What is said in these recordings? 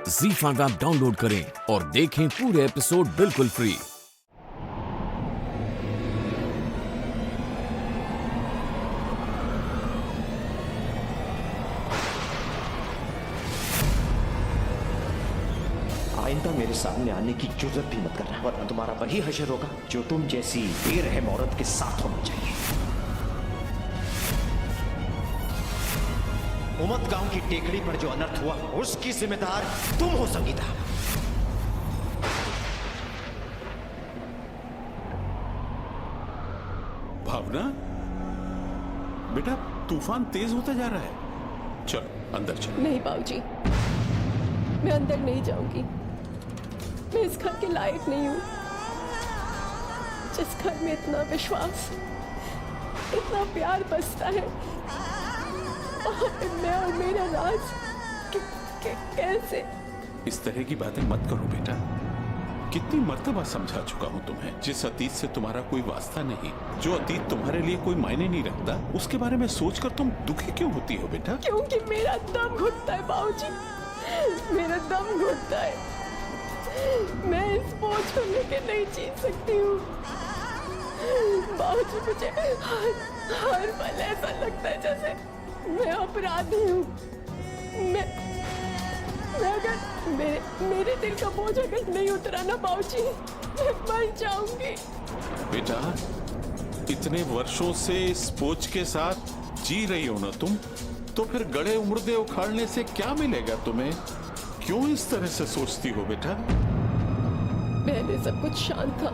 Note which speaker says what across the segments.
Speaker 1: ZEE5 app download करें और देखें पूरे एपिसोड बिल्कुल फ्री।
Speaker 2: आइंदा मेरे सामने आने की जुर्रत भी मत करना, वरना तुम्हारा वही हशर होगा जो तुम जैसी बेरहम औरत के साथ होना चाहिए। उमत गांव की टेकड़ी पर जो अनर्थ हुआ उसकी जिम्मेदार तुम हो संगीता।
Speaker 3: भावना बेटा, तूफान तेज होता जा रहा है। चलो अंदर चलो।
Speaker 4: नहीं बाबूजी, मैं अंदर नहीं जाऊंगी। मैं इस घर के लायक नहीं हूँ। जिस घर में इतना विश्वास, इतना प्यार बसता है, वहाँ पे मैं और मेरा राज कैसे?
Speaker 3: इस तरह की बातें मत करो बेटा। कितनी मर्तबा समझा चुका हूँ तुम्हें। जिस अतीत से तुम्हारा कोई वास्ता नहीं, जो अतीत तुम्हारे लिए कोई मायने नहीं रखता, उसके बारे में सोचकर तुम दुखी क्यों होती हो बेटा?
Speaker 4: क्योंकि मेरा दम घुटता है बाबूजी, मेरा दम घुटता है। मैं इस बोझ को लेकर नहीं जी सकती हूँ बाबूजी। मुझे हर पल ऐसा लगता है जैसे मैं अपराधी हूँ। मैं अगर मेरे दिल का बोझ अगर नहीं उतरा ना बाबूजी, मैं मर जाऊंगी।
Speaker 3: बेटा, इतने वर्षों से इस बोझ के साथ जी रही हो ना तुम, तो फिर गड़े मुर्दे उखाड़ने से क्या मिलेगा तुम्हें? क्यों इस तरह से सोचती हो बेटा?
Speaker 4: पहले सब कुछ शांत था,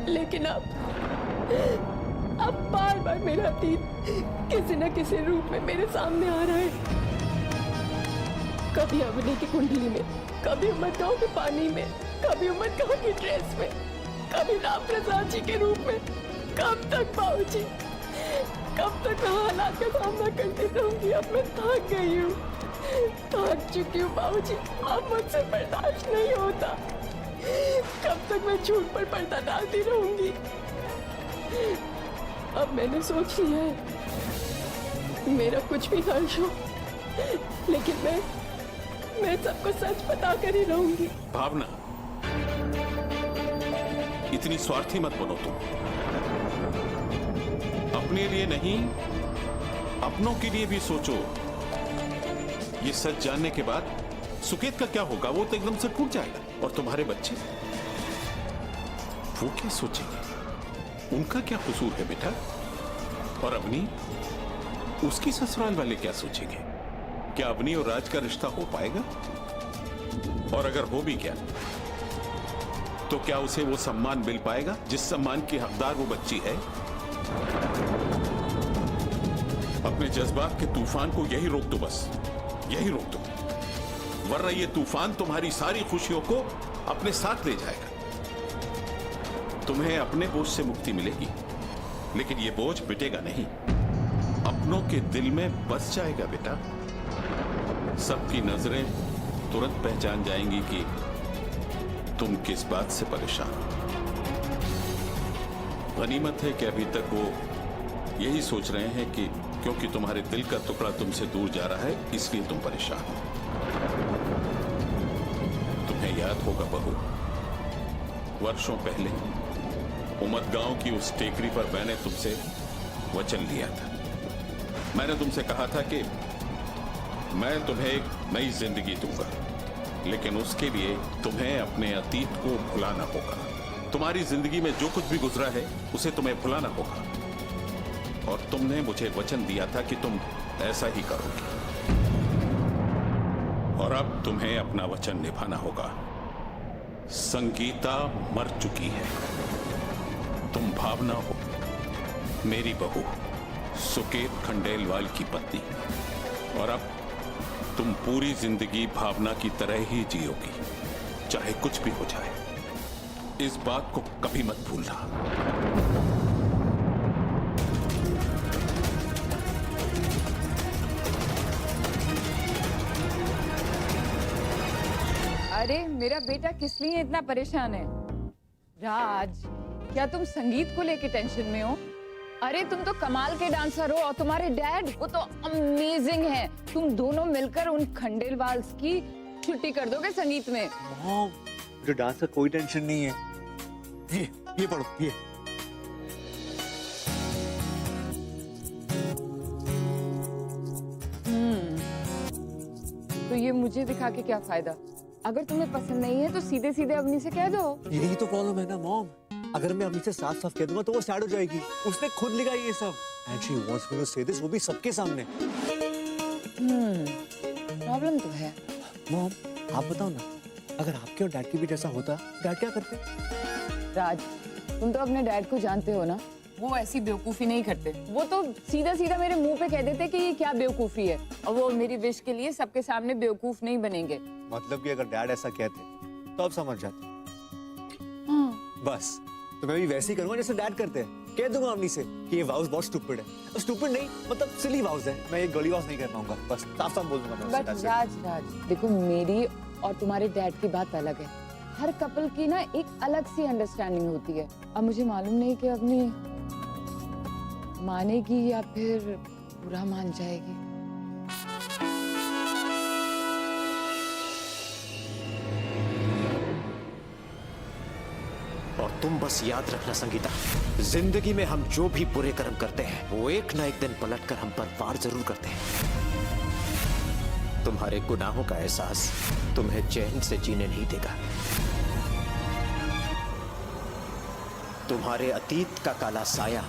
Speaker 4: लेकिन अब बार बार मेरा अतीत किसी न किसी रूप में मेरे सामने आ रहा है। कभी अवनी की कुंडली में, कभी उमत गांव के पानी में, कभी उमत गांव की ड्रेस में, कभी राम प्रसाद जी के रूप में। कब तक बाबूजी, कब तक मैं हालात का सामना करती रहूंगी? अब मैं थक गई हूँ, थक चुकी हूँ बाबूजी। अब मुझसे बर्दाश्त नहीं होता। कब तक मैं झूठ पर पर्दा डालती रहूंगी? अब मैंने सोच लिया है, मेरा कुछ भी हर्ष हो, लेकिन मैं सबको सच बता कर ही रहूंगी।
Speaker 3: भावना, इतनी स्वार्थी मत बनो तुम। अपने लिए नहीं, अपनों के लिए भी सोचो। ये सच जानने के बाद सुकेत का क्या होगा? वो तो एकदम से टूट जाएगा। और तुम्हारे बच्चे, वो क्या सोचेंगे? उनका क्या कसूर है बेटा? और अवनी, उसकी ससुराल वाले क्या सोचेंगे? क्या अवनी और राज का रिश्ता हो पाएगा? और अगर हो भी क्या, तो क्या उसे वो सम्मान मिल पाएगा जिस सम्मान की हकदार वो बच्ची है? अपने जज्बात के तूफान को यही रोक दो, बस यही रोक दो, वरना ये तूफान तुम्हारी सारी खुशियों को अपने साथ ले जाएगा। तुम्हें अपने बोझ से मुक्ति मिलेगी, लेकिन ये बोझ मिटेगा नहीं, अपनों के दिल में बस जाएगा बेटा। सबकी नजरें तुरंत पहचान जाएंगी कि तुम किस बात से परेशान हो। गनीमत है कि अभी तक वो यही सोच रहे हैं कि क्योंकि तुम्हारे दिल का टुकड़ा तुमसे दूर जा रहा है, इसलिए तुम परेशान हो। तुम्हें याद होगा बहू, वर्षों पहले उमत गांव की उस टेकरी पर मैंने तुमसे वचन लिया था। मैंने तुमसे कहा था कि मैं तुम्हें एक नई जिंदगी दूंगा, लेकिन उसके लिए तुम्हें अपने अतीत को भुलाना होगा। तुम्हारी जिंदगी में जो कुछ भी गुजरा है उसे तुम्हें भुलाना होगा। और तुमने मुझे वचन दिया था कि तुम ऐसा ही करोगे, और अब तुम्हें अपना वचन निभाना होगा। संगीता मर चुकी है। तुम भावना हो, मेरी बहू, सुकेत खंडेलवाल की पत्नी, और अब तुम पूरी जिंदगी भावना की तरह ही जियोगी, चाहे कुछ भी हो जाए। इस बात को कभी मत भूलना।
Speaker 5: अरे मेरा बेटा किस लिए इतना परेशान है? राज, क्या तुम संगीत को लेके टेंशन में हो? अरे तुम तो कमाल के डांसर हो और तुम्हारे डैड वो तो अमेजिंग है। तुम दोनों मिलकर उन खंडेलवाल्स की छुट्टी कर दोगे संगीत में।
Speaker 6: मॉम, मुझे डांस का कोई टेंशन नहीं है। ये पढ़ो ये।
Speaker 5: तो ये मुझे दिखा के क्या फायदा? अगर तुम्हें पसंद नहीं है तो सीधे सीधे अवनी से कह दो।
Speaker 6: यही तो प्रॉब्लम है ना मॉम। अगर मैं अभी से साफ साफ कह दूंगा तो वो सैड हो जाएगी। उसने खुद लिखा ये सब। And she wants me to say this, वो भी सबके सामने।
Speaker 5: प्रॉब्लम तो है।
Speaker 6: मॉम आप बताओ ना, अगर आपके और डैड के भी जैसा होता, डैड क्या करते?
Speaker 5: राज, तुम तो अपने डैड को जानते हो ना, वो ऐसी बेवकूफी नहीं करते। वो तो सीधा सीधा मेरे मुंह पे कह देते कि ये क्या बेवकूफी है, और वो मेरी विश के लिए सबके सामने बेवकूफ नहीं बनेंगे।
Speaker 6: मतलब कि अगर डैड ऐसा कहते तो आप समझ जाते।
Speaker 5: हाँ।
Speaker 6: बस तो मैं भी वैसे ही करूंगा जैसे डैड करते हैं। कह दूंगा अम्मी से कि ये वाउस बहुत स्टूपिड है। स्टूपिड नहीं, मतलब सिली वाउस है। मैं ये गर्ली वाउस नहीं कर पाऊंगा। बस साफ साफ बोल दूंगा मैं
Speaker 5: बट
Speaker 6: उससे।
Speaker 5: राज, देखो मेरी और तुम्हारे डैड की बात अलग है। हर कपल की ना एक अलग सी अंडरस्टैंडिंग होती है। अब मुझे मालूम नहीं कि अपनी मानेगी या फिर बुरा मान जाएगी।
Speaker 2: और तुम बस याद रखना संगीता, जिंदगी में हम जो भी बुरे कर्म करते हैं वो एक ना एक दिन पलटकर हम पर वार जरूर करते हैं। तुम्हारे गुनाहों का एहसास तुम्हें चैन से जीने नहीं देगा। तुम्हारे अतीत का काला साया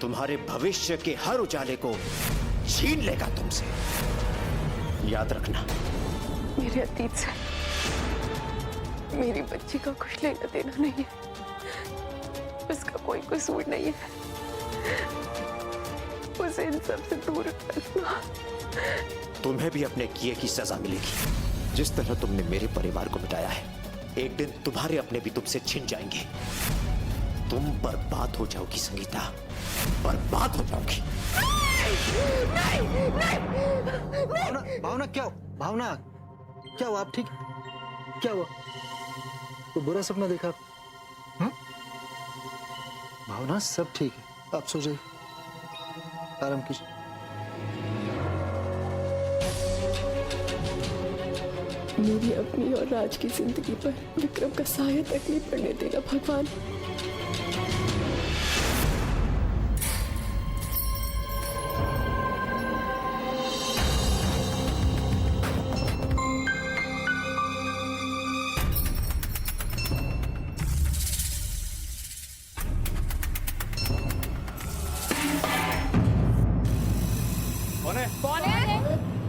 Speaker 2: तुम्हारे भविष्य के हर उजाले को छीन लेगा तुमसे। याद रखना।
Speaker 4: मेरे अतीत से मेरी बच्ची का कुछ लेना देना नहीं है, उसका कोई कसूर नहीं है। उसे इन सब से दूर रखना।
Speaker 2: तुम्हें भी अपने किए की सजा मिलेगी। जिस तरह तुमने मेरे परिवार को मिटाया है, एक दिन तुम्हारे अपने भी तुमसे छिन जाएंगे। तुम बर्बाद हो जाओगी संगीता, बर्बाद हो जाओगी।
Speaker 7: भावना, भावना क्या? भावना क्या हुआ? आप ठीक? क्या हुआ? कोई बुरा सपना देखा? हाँ? भावना सब ठीक है, आप सो जाइए, आराम कीजिए।
Speaker 4: मेरी अपनी और राज की जिंदगी पर विक्रम का साया तक नहीं पड़ने देगा भगवान।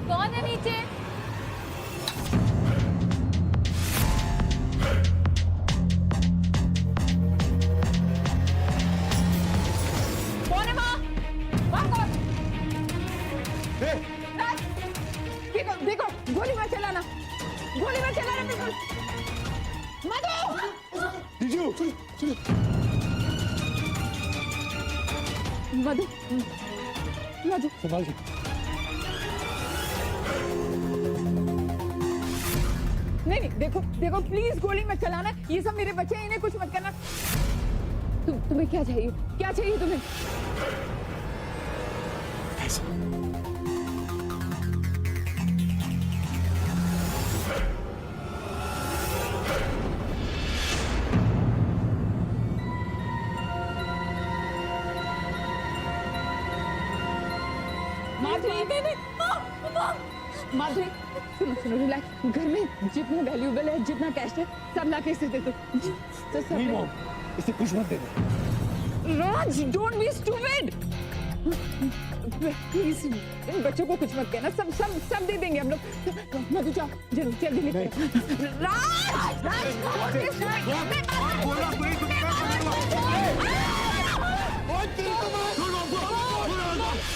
Speaker 5: कौन है नीचे? कौन है वहाँ? वहाँ कौन? राज, देखो देखो, गोली मत चलाना, गोली मत चलाना बिल्कुल। मधु, मधु
Speaker 6: संभाल के।
Speaker 5: नहीं, देखो देखो प्लीज गोली मत चलाना। ये सब मेरे बच्चे हैं, इन्हें कुछ मत करना। तुम्हें क्या चाहिए? क्या चाहिए तुम्हें? माधुरी, सुनो सुनो, रिलैक्स। घर में जितना वैल्यूएबल है, जितना कैश है, सब लाके इसे दे दो। तो सब
Speaker 6: नहीं मॉम, इसे कुछ मत देना।
Speaker 5: राज, डोंट बी स्टूपिड। प्लीज इन बच्चों को कुछ मत कहना। सब सब सब दे देंगे हम लोग। मधु जाओ, जल्दी जल्दी लेके राज,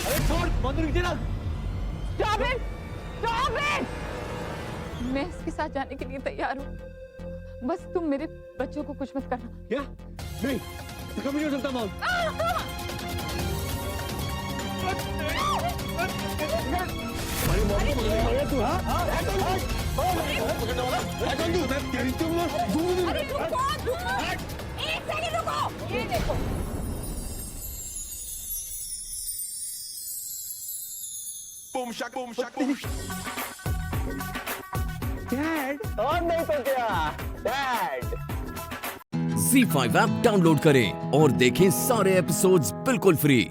Speaker 6: अरे छोड़, मधु नीचे ना।
Speaker 5: Stop it! Stop it! मैं इसके साथ जाने के लिए तैयार हूँ। बस तुम मेरे बच्चों को कुछ मत करना।
Speaker 6: क्या? नहीं, तो कभी नहीं हो सकता मॉम। अरे मॉम को पकड़ने वाला तू? हाँ?
Speaker 5: अरे रुको, एक सेकंड रुको। ये देखो,
Speaker 8: और नहीं तो क्या डैड।
Speaker 1: Z5 ऐप डाउनलोड करें और देखें सारे एपिसोड्स बिल्कुल फ्री।